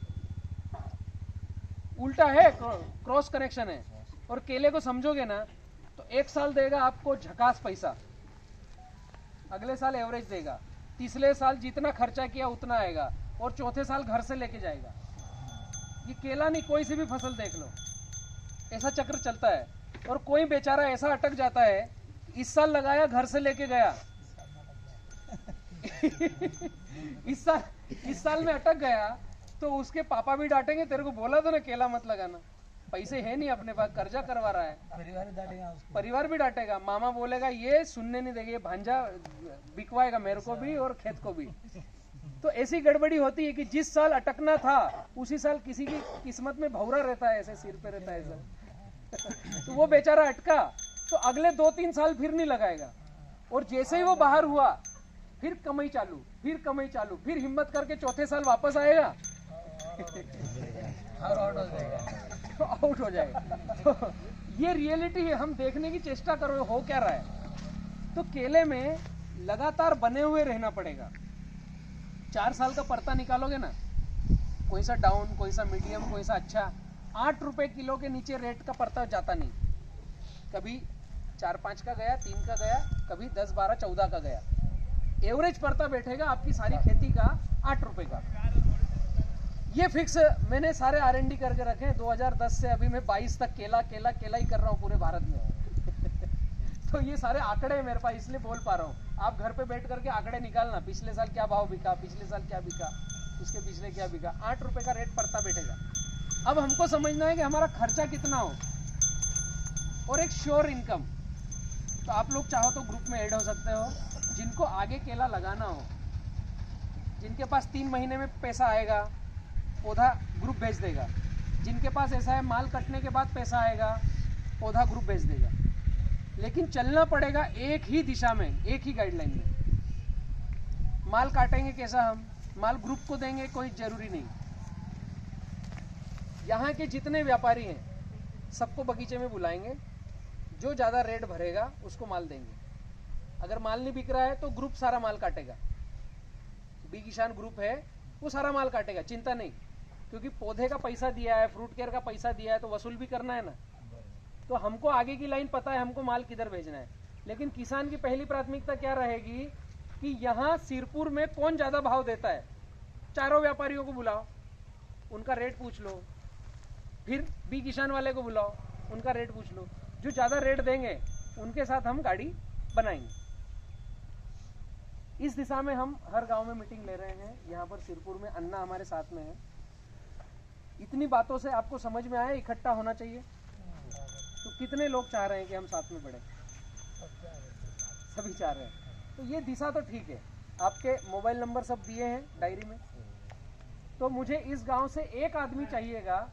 उल्टा है, क्रॉस कनेक्शन है। और केले को समझोगे ना तो 1 साल देगा आपको झकास पैसा, अगले साल एवरेज देगा, तीसरे साल जितना खर्चा किया उतना आएगा, और चौथे साल घर से लेके जाएगा। ये केला नहीं, कोई सी भी फसल देख लो, ऐसा चक्र चलता है। और कोई बेचारा ऐसा अटक जाता है, इस साल लगाया घर से लेके गया इस साल में अटक गया तो उसके पापा भी डांटेंगे, तेरे को बोला था ना केला मत लगाना, पैसे है नहीं अपने पास, कर्जा करवा रहा है, परिवार भी डांटेगा, मामा बोलेगा ये सुनने नहीं देगा, ये भांजा बिकवाएगा मेरे को भी और खेत को भी। तो ऐसी गड़बड़ी होती है कि जिस साल अटकना था उसी साल किसी की किस्मत में भौरा रहता है, ऐसे सिर पे रहता है ऐसा तो वो बेचारा अटका तो अगले 2-3 साल फिर नहीं लगाएगा। और जैसे ही वो बाहर हुआ फिर कमाई चालू, फिर हिम्मत करके चौथे साल वापस आएगा तो आउट हो जाएगा। तो ये रियलिटी है, हम देखने की चेष्टा करो हो क्या रहा है। तो केले में लगातार बने हुए रहना पड़ेगा। 4 साल का परता निकालोगे ना, कोई सा डाउन, कोई सा मीडियम, कोई सा अच्छा, 8 रुपए किलो के नीचे रेट का परता जाता नहीं। कभी 4-5 का गया, 3 का गया, कभी 10, 12, 14 का गया। एवरेज परता बैठेगा आपकी सारी खेती का 8 रुपए का। ये फिक्स मैंने सारे R&D करके रखे हैं। 2010 से अभी मैं 22 तक केला ही कर रहा हूँ पूरे भारत में तो ये सारे आंकड़े हैं मेरे पास, इसलिए बोल पा रहा हूँ। आप घर पे बैठ करके आंकड़े निकालना, पिछले साल क्या भाव बिका, पिछले साल क्या बिका, उसके पिछले क्या बिका। 8 रुपए का रेट पड़ता बैठेगा। अब हमको समझना है कि हमारा खर्चा कितना हो और एक श्योर इनकम। तो आप लोग चाहो तो ग्रुप में ऐड हो सकते हो, जिनको आगे केला लगाना हो, जिनके पास 3 महीने में पैसा आएगा, पौधा ग्रुप भेज देगा। जिनके पास ऐसा है माल कटने के बाद पैसा आएगा, पौधा ग्रुप भेज देगा। लेकिन चलना पड़ेगा एक ही दिशा में, एक ही गाइडलाइन में। माल काटेंगे कैसा, हम माल ग्रुप को देंगे कोई जरूरी नहीं। यहाँ के जितने व्यापारी हैं सबको बगीचे में बुलाएंगे, जो ज़्यादा रेट भरेगा उसको माल देंगे। अगर माल नहीं बिक रहा है तो ग्रुप सारा माल काटेगा। बी किसान ग्रुप है वो सारा माल काटेगा, चिंता नहीं, क्योंकि पौधे का पैसा दिया है, फ्रूट केयर का पैसा दिया है तो वसूल भी करना है ना। तो हमको आगे की लाइन पता है, हमको माल किधर भेजना है। लेकिन किसान की पहली प्राथमिकता क्या रहेगी कि यहाँ सिरपुर में कौन ज़्यादा भाव देता है। चारों व्यापारियों को बुलाओ, उनका रेट पूछ लो, फिर बी किसान वाले को बुलाओ, उनका रेट पूछ लो। जो ज़्यादा रेट देंगे उनके साथ हम गाड़ी बनाएंगे। इस दिशा में हम हर गांव में मीटिंग ले रहे हैं। यहाँ पर सिरपुर में अन्ना हमारे साथ में है। इतनी बातों से आपको समझ में आया इकट्ठा होना चाहिए। तो कितने लोग चाह रहे हैं कि हम साथ में बढ़े? सभी चाह रहे हैं। तो ये दिशा तो ठीक है। आपके मोबाइल नंबर सब दिए हैं डायरी में। तो मुझे इस गांव से एक आदमी चाहिएगा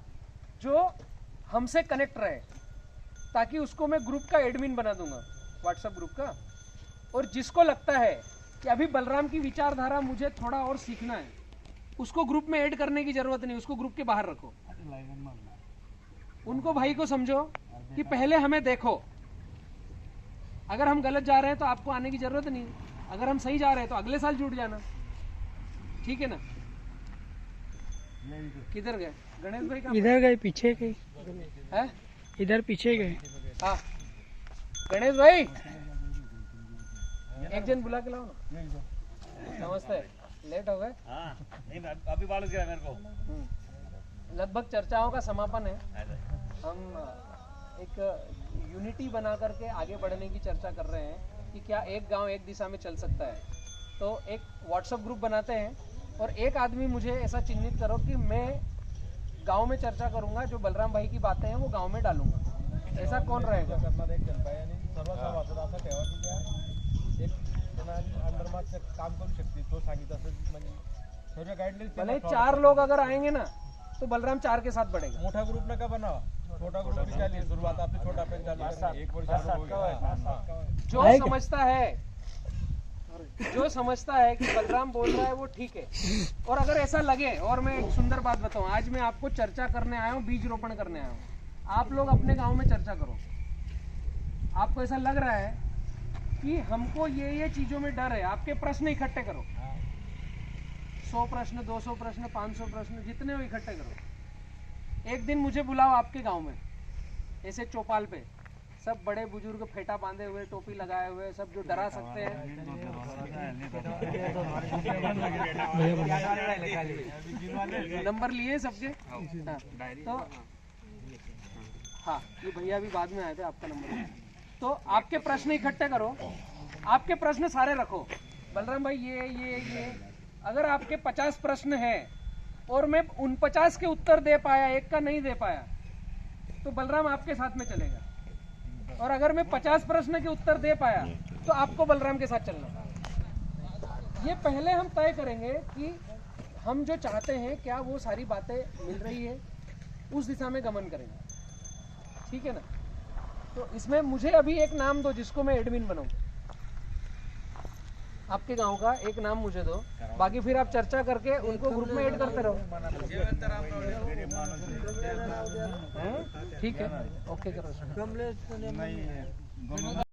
जो हमसे कनेक्ट रहे, ताकि उसको मैं ग्रुप का एडमिन बना दूंगा, व्हाट्सएप ग्रुप का। और जिसको लगता है कि अभी बलराम की विचारधारा मुझे थोड़ा और सीखना है, उसको ग्रुप में ऐड करने की जरूरत नहीं, उसको ग्रुप के बाहर रखो। उनको भाई को समझो कि पहले हमें देखो। अगर हम गलत जा रहे हैं तो आपको आने की जरूरत नहीं, अगर हम सही जा रहे हैं तो अगले साल जुट जाना, ठीक है ना। किधर गए गणेश भाई? का इधर गए, पीछे गए है, इधर पीछे गए। हाँ गणेश भाई, एक जन बुला के लाओ ना। नमस्ते, लेट हो गए? हाँ, नहीं अभी बालू गया मेरे को। लगभग चर्चाओं का समापन है। हम एक यूनिटी बना करके आगे बढ़ने की चर्चा कर रहे हैं कि क्या एक गांव एक दिशा में चल सकता है। तो एक व्हाट्सएप ग्रुप बनाते हैं और एक आदमी मुझे ऐसा चिन्हित करो कि मैं गांव में चर्चा करूंगा, जो बलराम भाई की बातें हैं वो गांव में डालूंगा। ऐसा कौन रहेगा? काम करू शकते तो सांगितलं गाइडलाइन। भले 4 लोग अगर आएंगे ना तो बलराम 4 के साथ बढ़ेगा। मोठा ग्रुप नका बनावा, छोटा ग्रुप भी चालिए। शुरुआत आपली छोटा पेन चालू, एक वर्ष जो समझता है, जो समझता है कि बलराम बोल रहा है वो ठीक है। और अगर ऐसा लगे, और मैं एक सुंदर बात बताऊं, आज मैं आपको चर्चा करने आया हूं, बीज रोपण करने आया हूं। आप लोग अपने गांव में चर्चा करो। आपको ऐसा लग रहा है कि हमको ये चीजों में डर है, आपके प्रश्न इकट्ठे करो। 100 प्रश्न, 200 प्रश्न, 500 प्रश्न, जितने हो इकट्ठे करो। एक दिन मुझे बुलाओ आपके गांव में, ऐसे चौपाल पे, सब बड़े बुजुर्ग फेटा बांधे हुए, टोपी लगाए हुए, सब जो डरा सकते हैं। नंबर लिए सबके? हाँ। तो हाँ, ये भैया भी बाद में आए थे, आपका नंबर लिया। तो आपके प्रश्न इकट्ठे करो, आपके प्रश्न सारे रखो। बलराम भाई ये अगर आपके 50 प्रश्न हैं और मैं उन 50 के उत्तर दे पाया, एक का नहीं दे पाया, तो बलराम आपके साथ में चलेगा। और अगर मैं 50 प्रश्न के उत्तर दे पाया तो आपको बलराम के साथ चलना। ये पहले हम तय करेंगे कि हम जो चाहते हैं क्या वो सारी बातें मिल रही है, उस दिशा में गमन करेंगे, ठीक है ना। तो इसमें मुझे अभी एक नाम दो जिसको मैं एडमिन बनाऊं, आपके गांव का एक नाम मुझे दो, बाकी फिर आप चर्चा करके उनको ग्रुप में ऐड करते रहो। हैं? ठीक है, ओके करो। नहीं